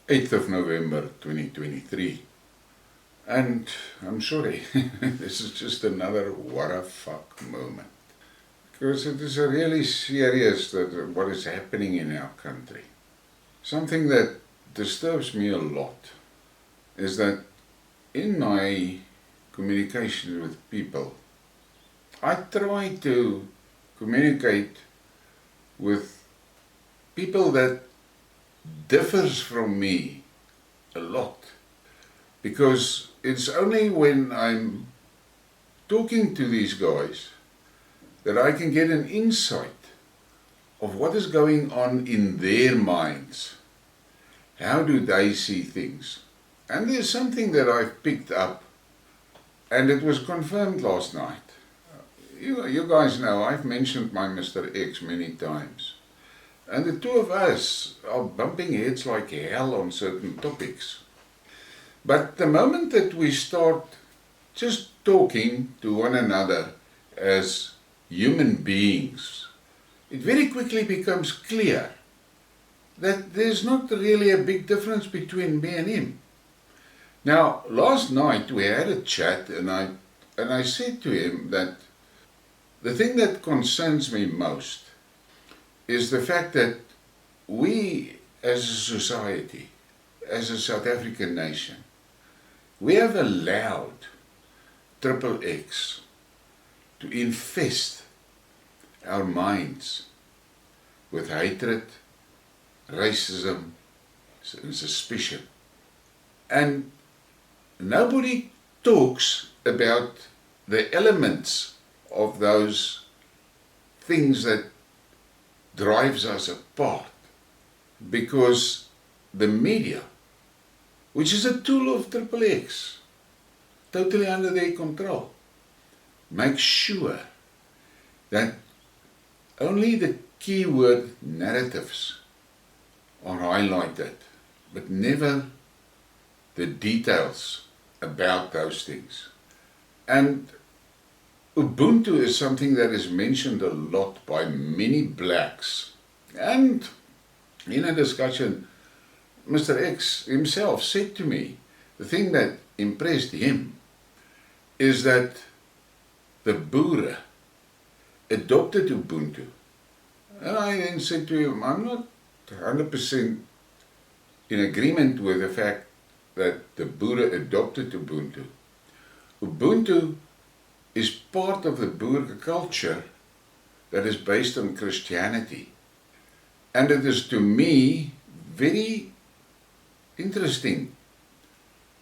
8th of November 2023. And I'm sorry, this is just another Warrafak moment. Because it is really serious what is happening in our country. Something that disturbs me a lot is that in my communication with people, I try to communicate with people that differs from me a lot, because it's only when I'm talking to these guys that I can get an insight of what is going on in their minds. How do they see things? And there's something that I've picked up, and it was confirmed last night. You guys know I've mentioned my Mr. X many times. And the two of us are bumping heads like hell on certain topics. But the moment that we start just talking to one another as human beings, it very quickly becomes clear that there's not really a big difference between me and him. Now, last night we had a chat, and I said to him that the thing that concerns me most is the fact that we as a society, as a South African nation, we have allowed XXX to infest our minds with hatred, racism, and suspicion. And nobody talks about the elements of those things that drives us apart, because the media, which is a tool of XXX, totally under their control, makes sure that only the keyword narratives are highlighted, but never the details about those things. And Ubuntu is something that is mentioned a lot by many blacks. And in a discussion, Mr. X himself said to me, the thing that impressed him is that the Boere adopted Ubuntu. And I then said to him, I'm not 100% in agreement with the fact that the Boere adopted Ubuntu. Ubuntu is part of the Boer culture that is based on Christianity. And it is, to me, very interesting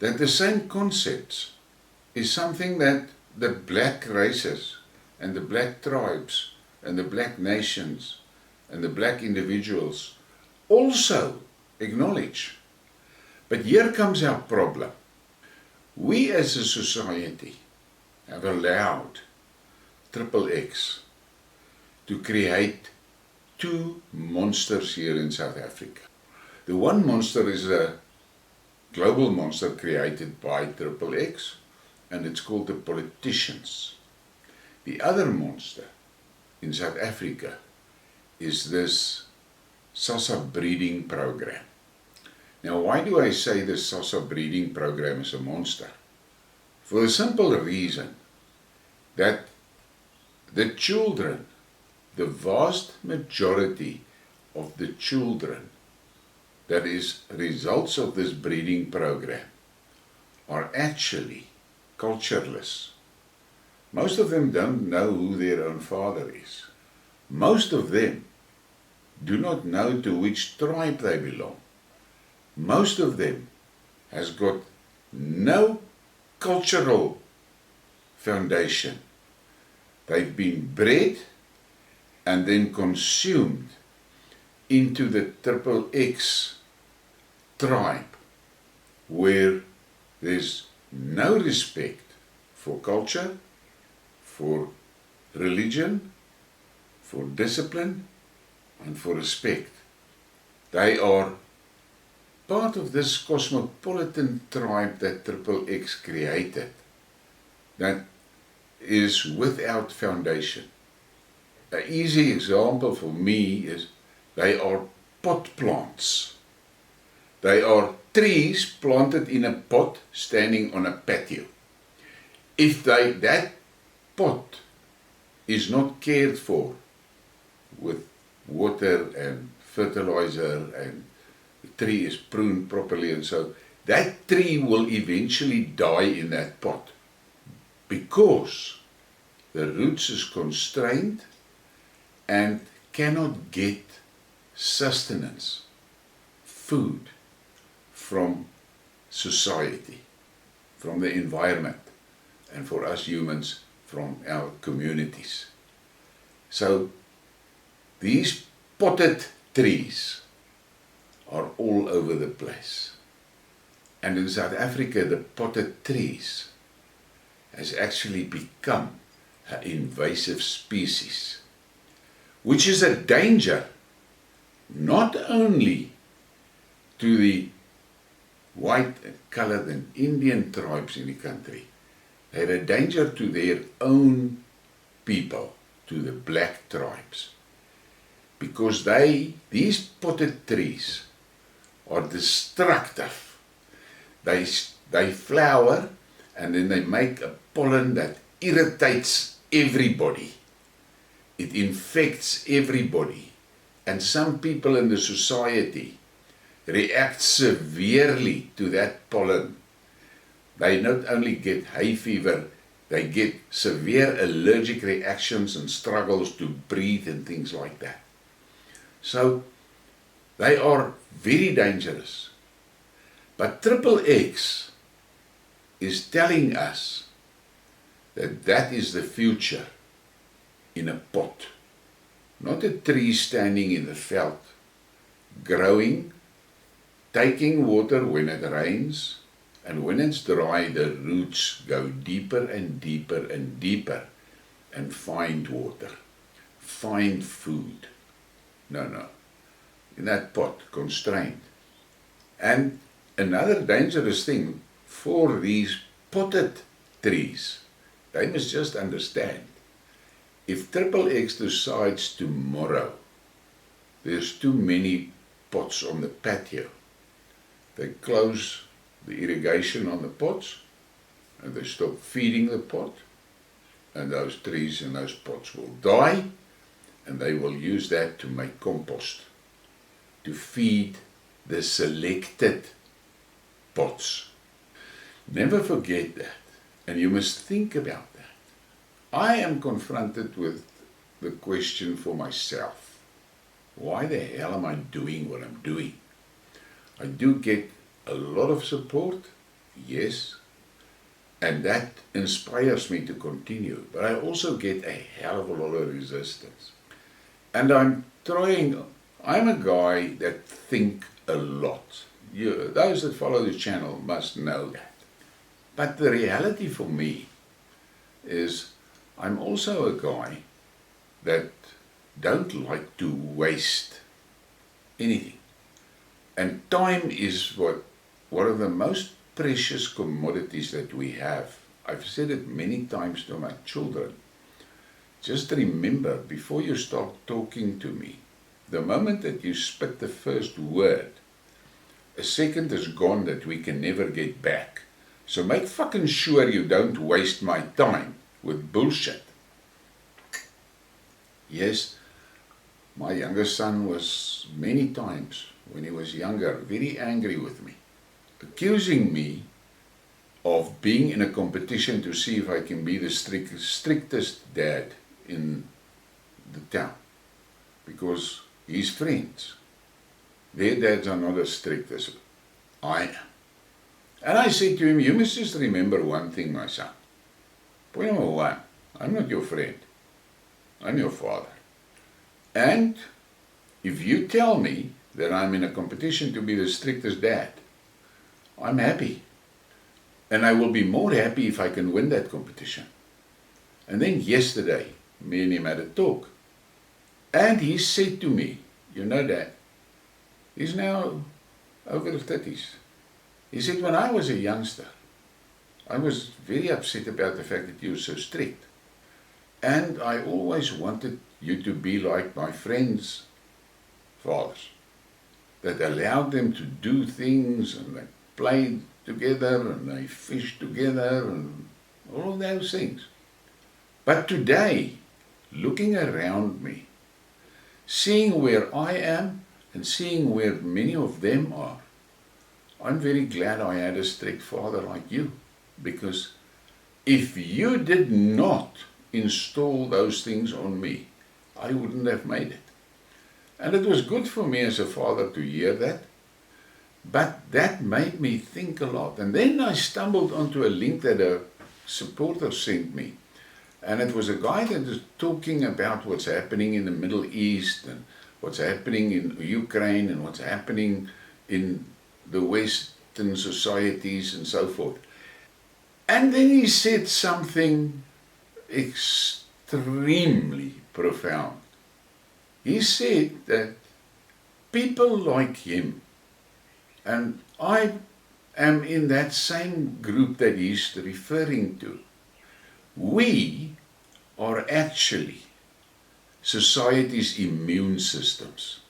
that the same concepts is something that the black races and the black tribes and the black nations and the black individuals also acknowledge. But here comes our problem. We as a society have allowed XXX to create two monsters here in South Africa. The one monster is a global monster created by XXX, and it's called the politicians. The other monster in South Africa is this SASSA breeding program. Now, why do I say the SASSA breeding program is a monster? For the simple reason that the children, the vast majority of the children that is results of this breeding program, are actually cultureless. Most of them don't know who their own father is. Most of them do not know to which tribe they belong. Most of them has got no cultural foundation. They've been bred and then consumed into the XXX tribe, where there's no respect for culture, for religion, for discipline, and for respect. They are part of this cosmopolitan tribe that XXX created, that is without foundation. An easy example for me is they are pot plants. They are trees planted in a pot standing on a patio. If that pot is not cared for with water and fertilizer and the tree is pruned properly and so, that tree will eventually die in that pot because the roots is constrained and cannot get sustenance, food from society, from the environment, and for us humans from our communities. So these potted trees are all over the place. And in South Africa, the potted trees has actually become an invasive species, which is a danger not only to the white and coloured and Indian tribes in the country, they're a danger to their own people, to the black tribes, because these potted trees are destructive. They flower and then they make a pollen that irritates everybody. It infects everybody. And some people in the society react severely to that pollen. They not only get hay fever, they get severe allergic reactions and struggles to breathe and things like that. So they are very dangerous. But XXX is telling us that that is the future in a pot. Not a tree standing in the veld, growing, taking water when it rains, and when it's dry, the roots go deeper and deeper and deeper and find water, find food. No. In that pot, constrained. And another dangerous thing for these potted trees, they must just understand, if XXX decides tomorrow, there's too many pots on the patio, they close the irrigation on the pots, and they stop feeding the pot, and those trees in those pots will die, and they will use that to make compost, to feed the selected pots. Never forget that, and you must think about that. I am confronted with the question for myself, why the hell am I doing what I'm doing? I do get a lot of support, yes, and that inspires me to continue, but I also get a hell of a lot of resistance. And I'm a guy that think a lot. Those that follow the channel must know that. But the reality for me is I'm also a guy that don't like to waste anything. And time is one of the most precious commodities that we have. I've said it many times to my children. Just remember, before you start talking to me, the moment that you spit the first word, a second is gone that we can never get back. So make fucking sure you don't waste my time with bullshit. Yes, my youngest son was many times, when he was younger, very angry with me, accusing me of being in a competition to see if I can be the strictest dad in the town, because his friends, their dads are not as strict as I am. And I said to him, you must just remember one thing, my son. Point number one, I'm not your friend. I'm your father. And if you tell me that I'm in a competition to be the strictest dad, I'm happy. And I will be more happy if I can win that competition. And then yesterday, me and him had a talk. And he said to me, you know, Dad, he's now over the 30s. He said, when I was a youngster, I was very upset about the fact that you were so strict. And I always wanted you to be like my friends' fathers. that allowed them to do things, and they played together and they fished together and all of those things. But today, looking around me, seeing where I am and seeing where many of them are, I'm very glad I had a strict father like you, because if you did not install those things on me, I wouldn't have made it. And it was good for me as a father to hear that, but that made me think a lot. And then I stumbled onto a link that a supporter sent me, and it was a guy that was talking about what's happening in the Middle East and what's happening in Ukraine and what's happening in the Western societies and so forth. And then he said something extremely profound. He said that people like him, and I am in that same group that he's referring to, we are actually society's immune systems.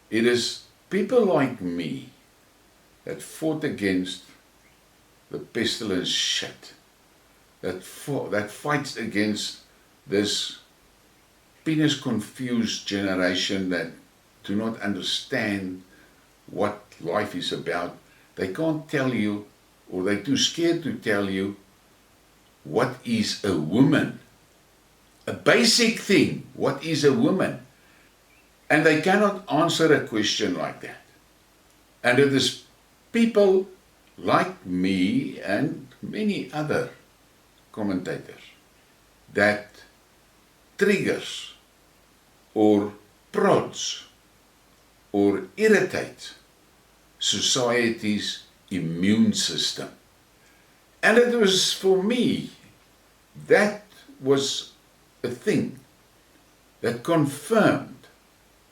It is people like me that fought against the pestilence shit, that fights against this penis confused generation that do not understand what life is about. They can't tell you, or they're too scared to tell you, what is a woman. A basic thing, what is a woman? And they cannot answer a question like that. And it is people like me and many other commentators that triggers or prods or irritates society's immune system. And it was, for me, that was a thing that confirmed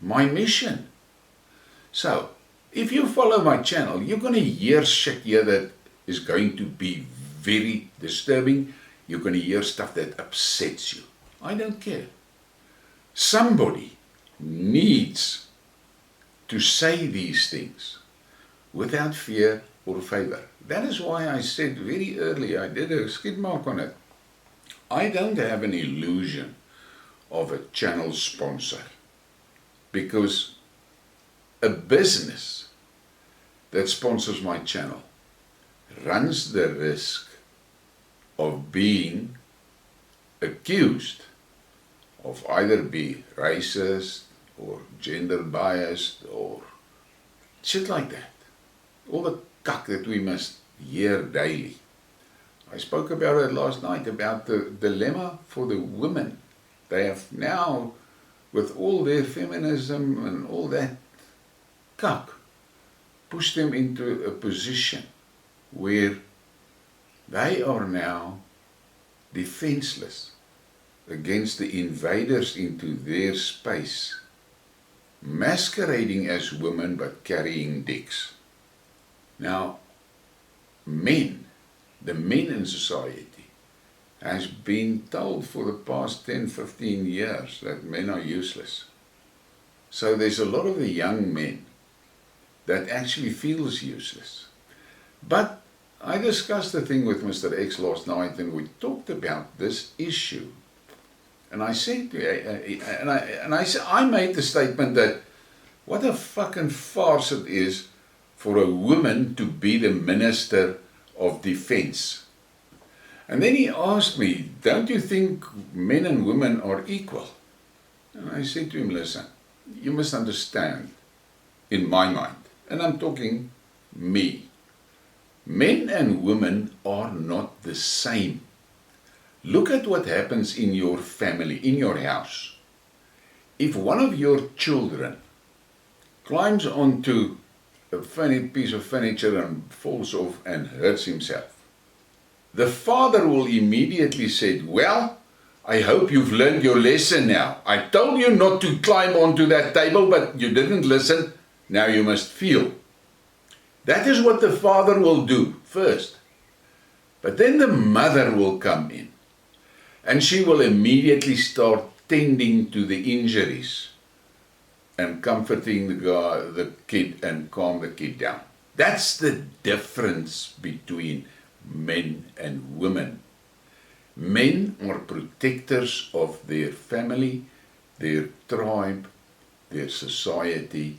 my mission. So, if you follow my channel, you're going to hear shit here that is going to be very disturbing. You're going to hear stuff that upsets you. I don't care. Somebody needs to say these things without fear or favor. That is why I said very early, I did a skid mark on it. I don't have an illusion of a channel sponsor, because a business that sponsors my channel runs the risk of being accused of either be racist or gender biased or shit like that. All the cuck that we must hear daily. I spoke about it last night, about the dilemma for the women. They have now, with all their feminism and all that cuck, pushed them into a position where they are now defenseless against the invaders into their space, masquerading as women but carrying dicks. Now, the men in society, has been told for the past 10, 15 years that men are useless. So there's a lot of the young men that actually feels useless. But I discussed the thing with Mr. X last night, and we talked about this issue. And I said to I made the statement that what a fucking farce it is for a woman to be the Minister of Defense. And then he asked me, don't you think men and women are equal? And I said to him, listen, you must understand, in my mind, and I'm talking me, men and women are not the same. Look at what happens in your family, in your house. If one of your children climbs onto a funny piece of furniture and falls off and hurts himself, the father will immediately say, well, I hope you've learned your lesson now. I told you not to climb onto that table, but you didn't listen. Now you must feel. That is what the father will do first. But then the mother will come in, and she will immediately start tending to the injuries and comforting the kid and calm the kid down. That's the difference between men and women. Men are protectors of their family, their tribe, their society,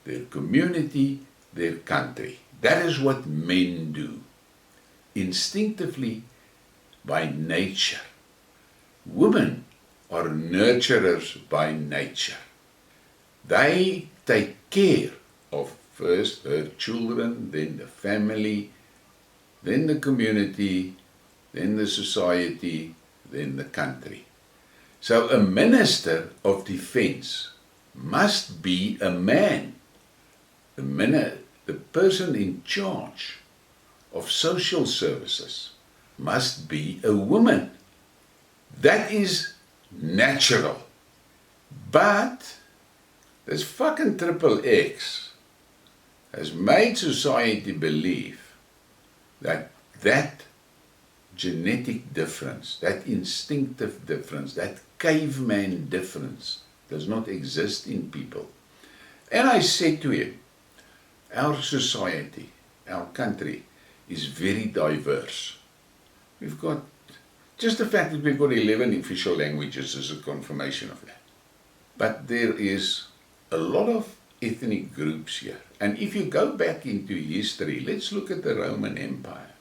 their community, their country. That is what men do, instinctively, by nature. Women are nurturers by nature. They take care of first her children, then the family, then the community, then the society, then the country. So a minister of defense must be a man. The person in charge of social services must be a woman. That is natural. But this fucking triple X has made society believe that genetic difference, that instinctive difference, that caveman difference does not exist in people. And I said to him, our society, our country is very diverse. We've got, just the fact that we've got 11 official languages is a confirmation of that. But there is a lot of ethnic groups here. And if you go back into history, let's look at the Roman Empire.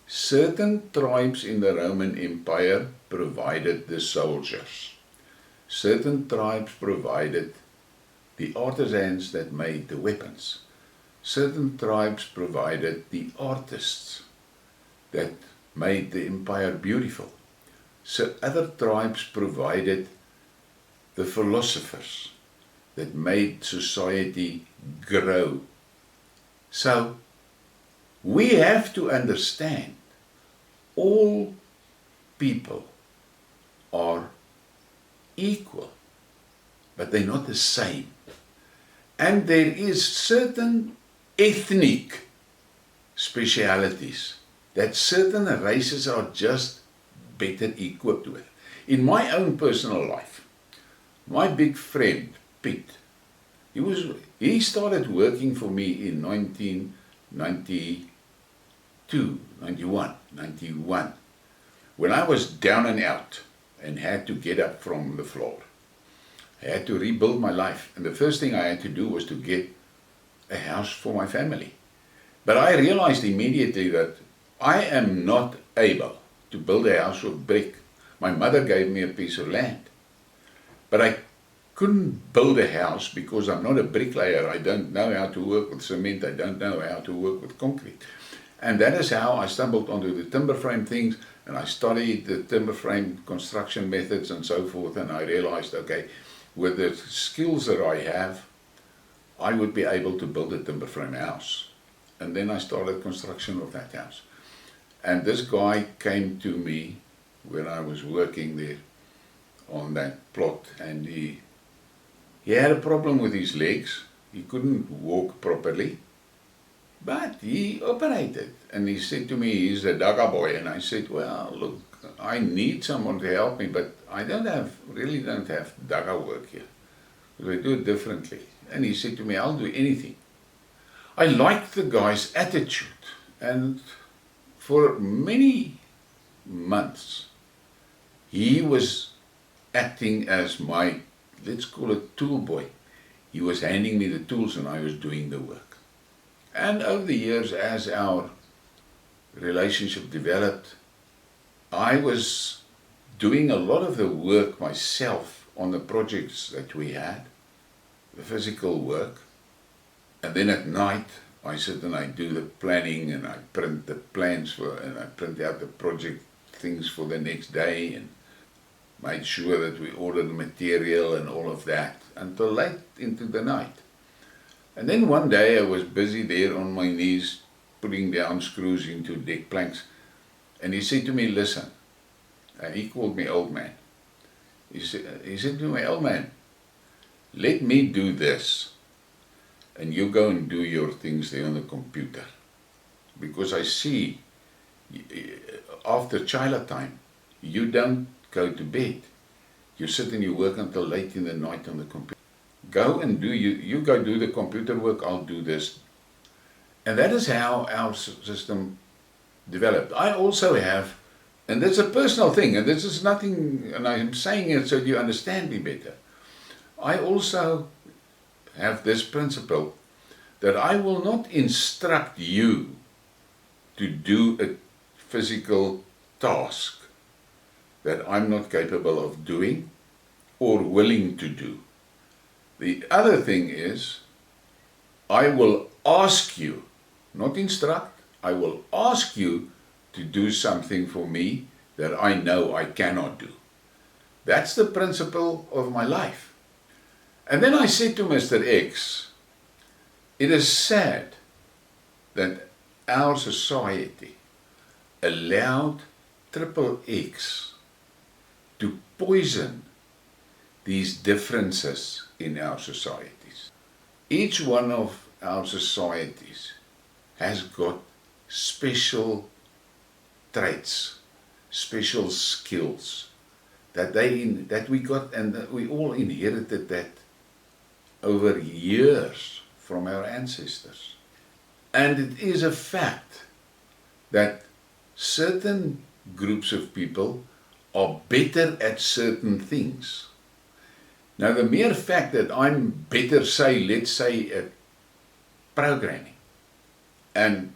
Certain tribes in the Roman Empire provided the soldiers. Certain tribes provided the artisans that made the weapons. Certain tribes provided the artists that made the empire beautiful. So other tribes provided the philosophers that made society grow. So we have to understand all people are equal, but they're not the same. And there is certain ethnic specialities that certain races are just better equipped with. In my own personal life, my big friend, Pete, he started working for me in 1991, when I was down and out and had to get up from the floor. I had to rebuild my life, and the first thing I had to do was to get a house for my family. But I realized immediately that I am not able to build a house of brick. My mother gave me a piece of land, but I couldn't build a house because I'm not a bricklayer. I don't know how to work with cement. I don't know how to work with concrete. And that is how I stumbled onto the timber frame things, and I studied the timber frame construction methods and so forth, and I realized, okay, with the skills that I have, I would be able to build a timber frame house. And then I started construction of that house. And this guy came to me when I was working there on that plot, and he had a problem with his legs. He couldn't walk properly, but he operated. And he said to me, he's a Daga boy. And I said, well, look, I need someone to help me, but I really don't have Daga work here. We do it differently. And he said to me, I'll do anything. I liked the guy's attitude, and for many months he was acting as my, let's call it, tool boy. He was handing me the tools and I was doing the work. And over the years, as our relationship developed, I was doing a lot of the work myself on the projects that we had, the physical work. And then at night, I sit and I do the planning, and I print the plans and I print out the project things for the next day, and made sure that we ordered the material and all of that until late into the night. And then one day I was busy there on my knees putting down screws into deck planks, and he said to me, listen, and he called me old man. He said to me, old man, let me do this, and you go and do your things there on the computer. Because I see, after child time, you don't go to bed. You sit and you work until late in the night on the computer. Go and you go do the computer work, I'll do this. And that is how our system developed. I also have, and that's a personal thing, and this is nothing, and I'm saying it so you understand me better. I also have this principle that I will not instruct you to do a physical task that I'm not capable of doing or willing to do. The other thing is, I will ask you, not instruct, I will ask you to do something for me that I know I cannot do. That's the principle of my life. And then I said to Mr. X, it is sad that our society allowed XXX to poison these differences in our societies. Each one of our societies has got special traits, special skills that we got, and that we all inherited that over years from our ancestors. And it is a fact that certain groups of people are better at certain things. Now, the mere fact that I'm better, let's say, at programming, and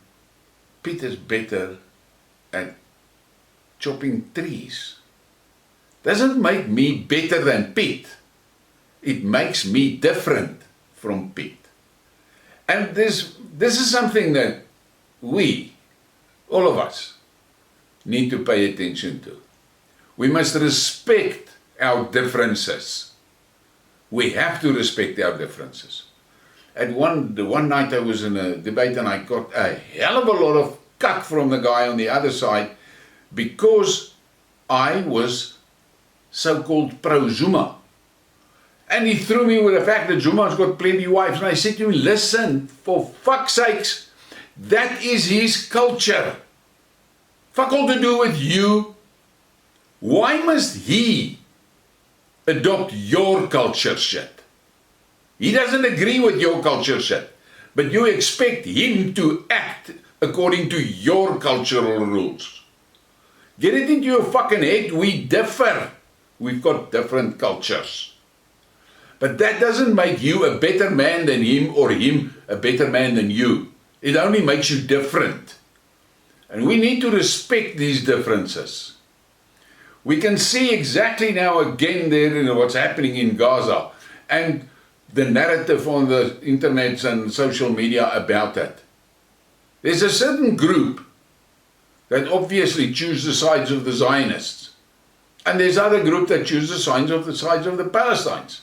Peter's better at chopping trees, doesn't make me better than Pete. It makes me different from Pete. And this is something that we, all of us, need to pay attention to. We must respect our differences. We have to respect our differences. One night I was in a debate and I got a hell of a lot of cuck from the guy on the other side because I was so-called pro-Zuma. And he threw me with the fact that Zuma's got plenty of wives. And I said to him, listen, for fuck's sakes, that is his culture. Fuck all to do with you. Why must he adopt your culture shit? He doesn't agree with your culture shit, but you expect him to act according to your cultural rules. Get it into your fucking head, we differ. We've got different cultures. But that doesn't make you a better man than him or him a better man than you. It only makes you different. And we need to respect these differences. We can see exactly now again there in what's happening in Gaza and the narrative on the internet and social media about that. There's a certain group that obviously choose the sides of the Zionists. And there's other group that choose the sides of the Palestinians.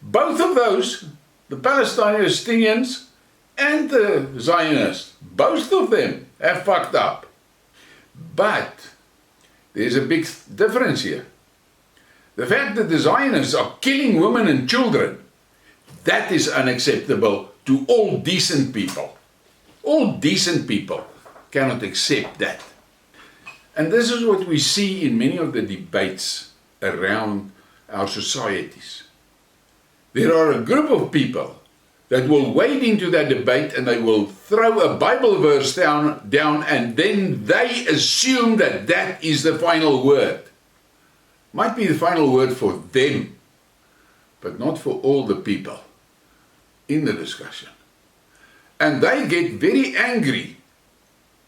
Both of those, the Palestinians and the Zionists, both of them have fucked up. But there's a big difference here. The fact that the Zionists are killing women and children, that is unacceptable to all decent people. All decent people cannot accept that. And this is what we see in many of the debates around our societies. There are a group of people that will wade into that debate and they will throw a Bible verse down and then they assume that that is the final word. Might be the final word for them, but not for all the people in the discussion. And they get very angry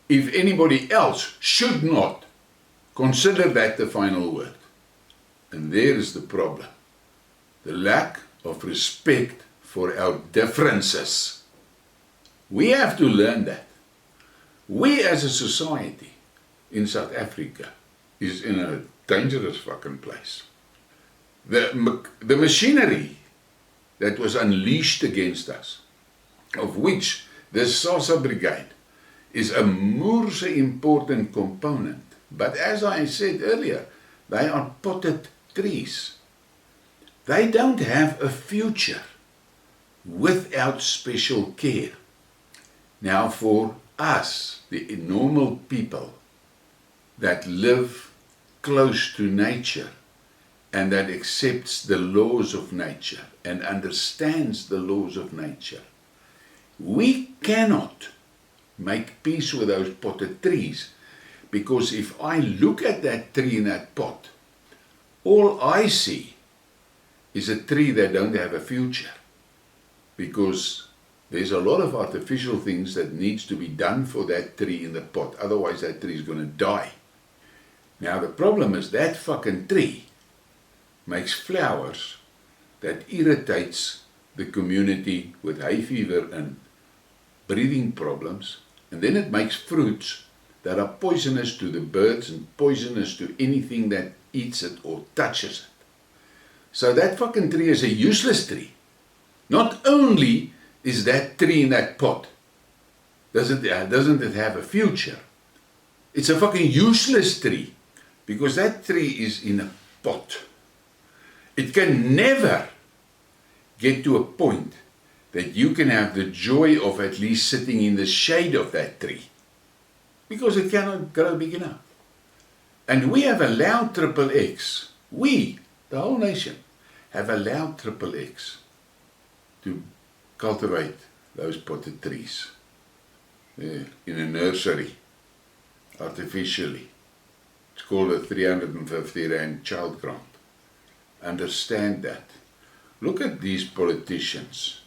if anybody else should not consider that the final word. And there is the problem. The lack of respect for our differences. We have to learn that. We as a society in South Africa is in a dangerous fucking place. The machinery that was unleashed against us, of which the SASA brigade is a most important component. But as I said earlier, they are potted trees. They don't have a future without special care. Now for us, the normal people that live close to nature, and that accepts the laws of nature and understands the laws of nature. We cannot make peace with those potted trees, because if I look at that tree in that pot, all I see is a tree that don't have a future, because there's a lot of artificial things that needs to be done for that tree in the pot, otherwise that tree is going to die. Now the problem is that fucking tree makes flowers that irritates the community with hay fever and breathing problems, and then it makes fruits that are poisonous to the birds and poisonous to anything that eats it or touches it. So that fucking tree is a useless tree. Not only is that tree in that pot, doesn't it have a future, it's a fucking useless tree, because that tree is in a pot. It can never get to a point that you can have the joy of at least sitting in the shade of that tree, because it cannot grow big enough. And we have allowed XXX, we, the whole nation, have allowed XXX to cultivate those potted trees in a nursery, artificially. It's called a 350 Rand child grant. Understand that. Look at these politicians.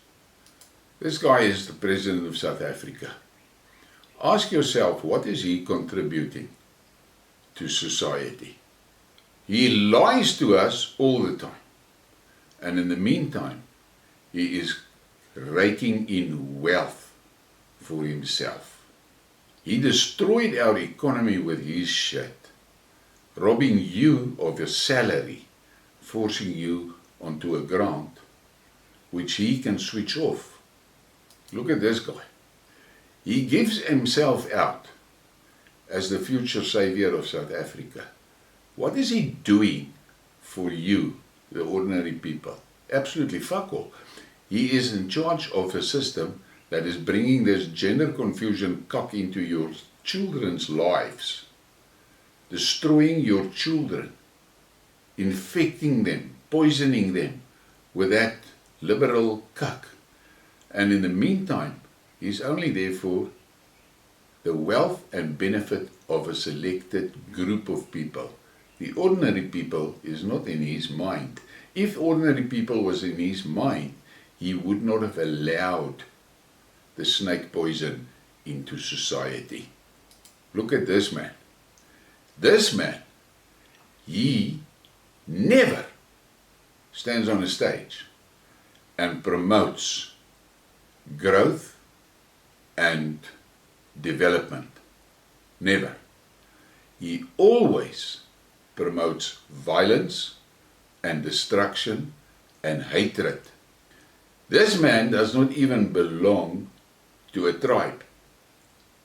This guy is the President of South Africa. Ask yourself, what is he contributing to society? He lies to us all the time. And in the meantime, he is raking in wealth for himself. He destroyed our economy with his shit, robbing you of your salary, forcing you onto a grant, which he can switch off. Look at this guy. He gives himself out as the future savior of South Africa. What is he doing for you, the ordinary people? Absolutely fuck all. He is in charge of a system that is bringing this gender confusion cock into your children's lives, destroying your children, infecting them, poisoning them with that liberal cuck. And in the meantime, he's only there for the wealth and benefit of a selected group of people. The ordinary people is not in his mind. If ordinary people was in his mind, he would not have allowed the snake poison into society. Look at this man. This man, he never stands on a stage and promotes growth and development. Never. He always promotes violence and destruction and hatred. This man does not even belong to a tribe,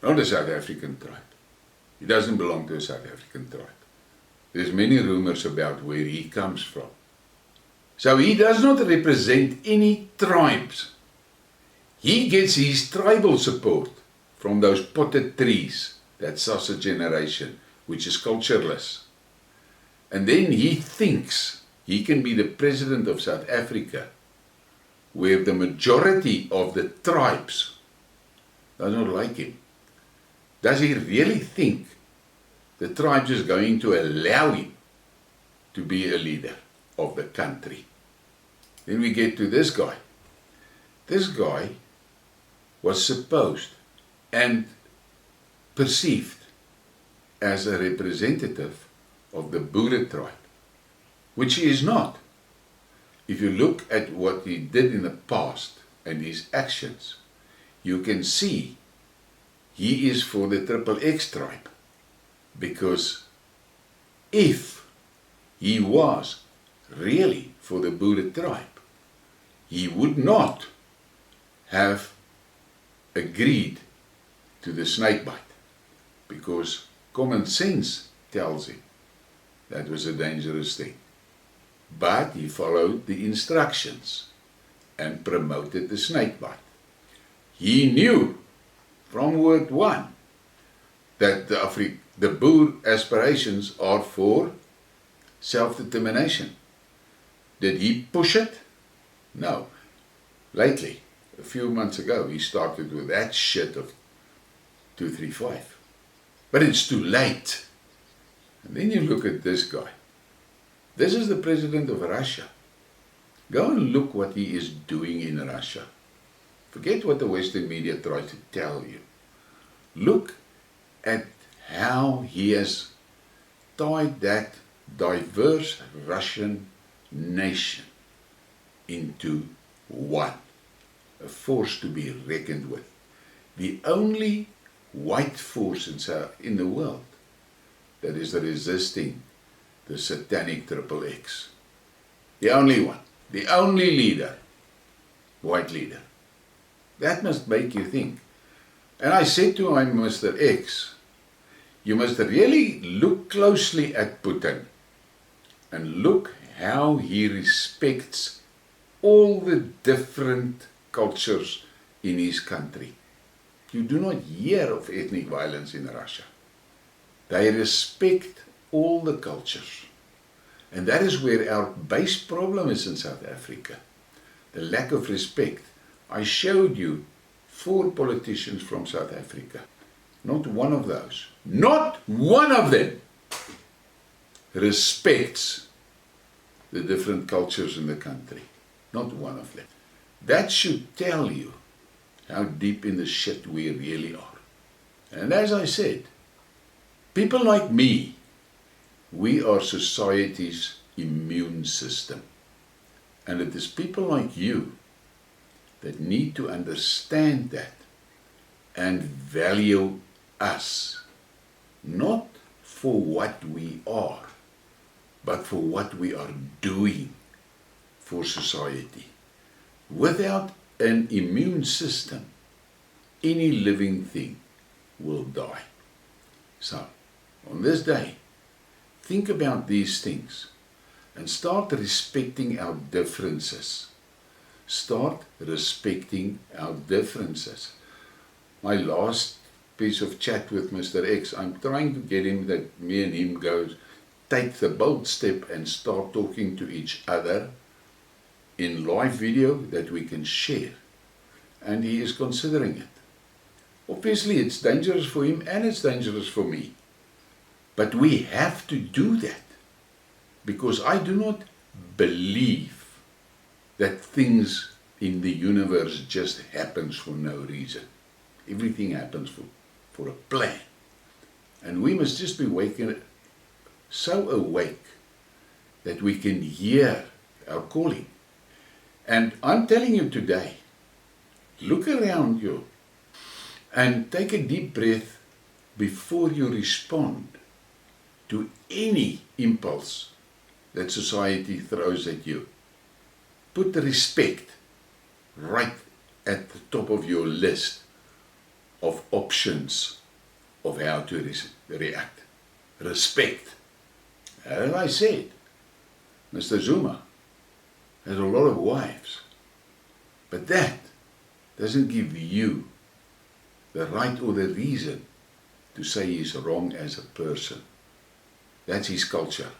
not a South African tribe. He doesn't belong to a South African tribe. There's many rumors about where he comes from. So he does not represent any tribes. He gets his tribal support from those potted trees, that sausage generation, which is cultureless. And then he thinks he can be the president of South Africa, where the majority of the tribes does not like him. Does he really think the tribes is going to allow him to be a leader of the country? Then we get to this guy. This guy was supposed and perceived as a representative of the Boere tribe, which he is not. If you look at what he did in the past and his actions, you can see he is for the XXX tribe. Because if he was really for the Boere tribe, he would not have agreed to the snake bite, because common sense tells him that was a dangerous thing. But he followed the instructions and promoted the snake bite. He knew from word one that the Boer aspirations are for self-determination. Did he push it? No. Lately, a few months ago, he started with that shit of 235. But it's too late. And then you look at this guy. This is the president of Russia. Go and look what he is doing in Russia. Forget what the Western media tries to tell you. Look at how he has tied that diverse Russian nation into one, a force to be reckoned with. The only white force in the world that is resisting the satanic triple X. The only one, the only leader, white leader. That must make you think. And I said to him, Mr. X, you must really look closely at Putin and look how he respects all the different cultures in his country. You do not hear of ethnic violence in Russia. They respect all the cultures. And that is where our base problem is in South Africa. The lack of respect. I showed you 4 politicians from South Africa. Not one of those, not one of them respects the different cultures in the country. Not one of them. That should tell you how deep in the shit we really are. And as I said, people like me, we are society's immune system. And it is people like you that need to understand that and value us, not for what we are, but for what we are doing for society. Without an immune system, any living thing will die. So, on this day, think about these things and start respecting our differences. Start respecting our differences. My last piece of chat with Mr. X, I'm trying to get him that me and him goes, take the bold step and start talking to each other in live video that we can share. And he is considering it. Obviously it's dangerous for him and it's dangerous for me. But we have to do that. Because I do not believe that things in the universe just happens for no reason. Everything happens for a plan. And we must just be so awake that we can hear our calling. And I'm telling you today, look around you and take a deep breath before you respond to any impulse that society throws at you. Put the respect right at the top of your list of options of how to react. Respect. As I said, Mr. Zuma has a lot of wives, but that doesn't give you the right or the reason to say he's wrong as a person. That's his culture.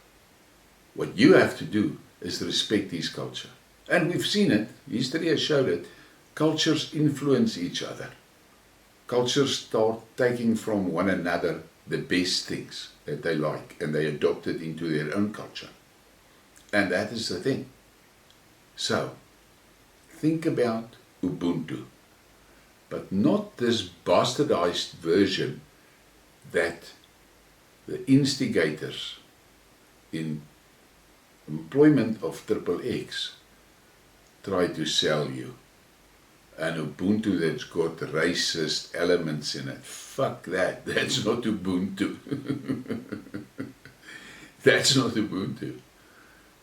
What you have to do is respect his culture. And we've seen it, history has showed it, cultures influence each other. Cultures start taking from one another the best things that they like and they adopt it into their own culture. And that is the thing. So, think about Ubuntu, but not this bastardized version that the instigators in employment of triple X try to sell you. An Ubuntu that's got racist elements in it. Fuck that. That's not Ubuntu. That's not Ubuntu.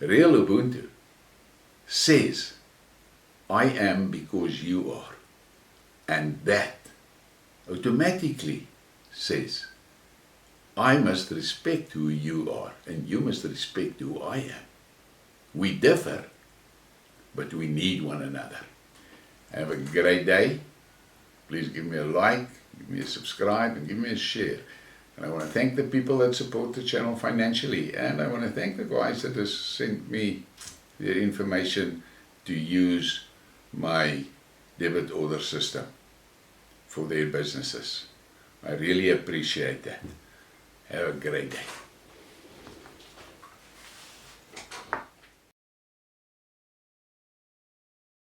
Real Ubuntu says, I am because you are. And that automatically says, I must respect who you are and you must respect who I am. We differ, but we need one another. Have a great day. Please give me a like, give me a subscribe, and give me a share. And I want to thank the people that support the channel financially. And I want to thank the guys that have sent me their information to use my debit order system for their businesses. I really appreciate that. Have a great day.